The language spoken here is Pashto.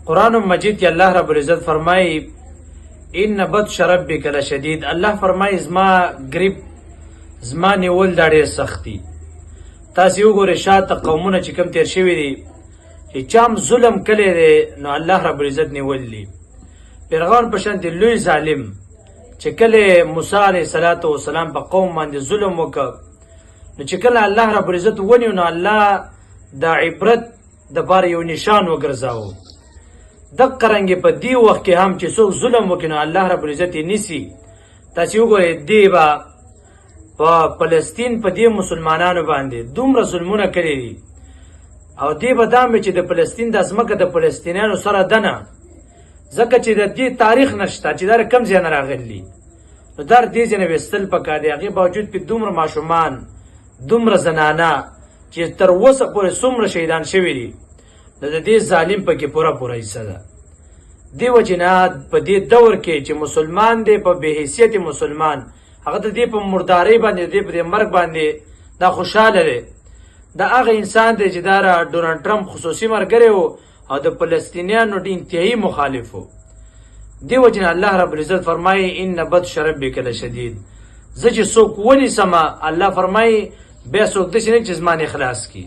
قرآن مجید کې الله رب العزت فرمایي ان بطش ربک لشدید. الله فرمایي زما گریپ زما نیول دا ډېر سخت دي. تاسې وګورئ شاته قومونه چې کوم تیر شوي دي چې چام ظلم کلی دی نو الله رب العزت نیول دي. فرعون په شانتې لوی ظالم چې کله موسی علیه السلام په قوم باندې ظلم وکړ نو چې کله الله رب العزت ونیو نو الله د عبرت دپاره یو نشان وګرځاوه. دقه رنګې په دې وخت کې هم چې څوک ظلم وکړي نو الله رب العزت یې نیسي. تاسې وګورئ دی به په فلسطین په دې مسلمانانو باندې دومره ظلمونه کړي دي او دی به دا چې د فلسطین د ځمکه د فلسطینیانو سره ده نه، ځکه چې د دې تاریخ نشته چې دا کم ځای نه راغلي نو دا دې ځای نه ویستل پکار دی. هغې باوجود پې دومره ماشومان دومره زنانه چې تر اوسه پورې څومره شهیدان شوي دي نو د دې ظالم پکې پوره حصه ده. دې وجې نه په دې دور کې چې مسلمان دی په بې حیثیت مسلمان هغه د دې په مردارۍ باندې د دې په دې مرګ باندې دا خوشحاله دی. دا هغه انسان دی چې دا ډونالډ ټرمپ خصوصي ملګری و او د فلسطینیانو انتهایی مخالف و. دې وجې نه الله رب العزت فرمایي ان بطش ربک لشدید. زه چې څوک ونیسمه الله فرمایي بیا څوک داسې نه چې زما نه خلاص کړي.